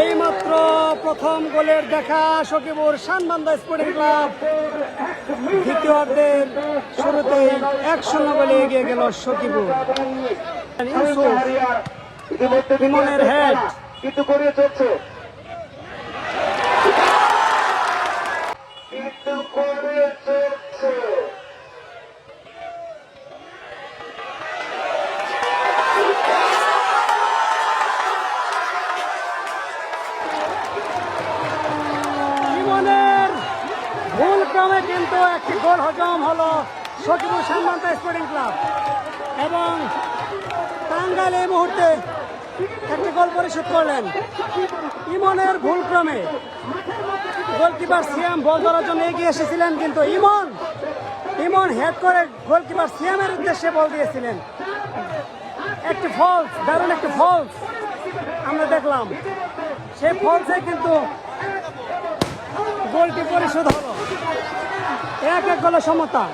এইমাত্র প্রথম গোলের দেখা সকিবুর শানবান্দা স্পোর্টিং ক্লাব দ্বিতীয়ার্ধের শুরুতেই 1-0 গোলে এগিয়ে গেল সকিবুর। ইমনের হেড কিন্তু করে চলছে ইমনের ভুল ক্রমে কিন্তু একটি গোল হজম হলো সকিবুর শানবান্দা স্পোর্টিং ক্লাব এবং টাঙ্গাইল এই মুহূর্তে একটি গোল পরিশোধ করলেন। ইমনের ভুল ক্রমে গোলকিপার সিয়াম বল ধরার জন্য এগিয়ে এসেছিলেন, কিন্তু ইমন হেড করে গোলকিপার সিয়ামের উদ্দেশ্যে বল দিয়েছিলেন। একটি ফলস, দারুণ একটি ফলস আমরা দেখলাম। সেই ফলসে কিন্তু গোলটি পরিশোধ হলো। 1-1 গোলে সমতা।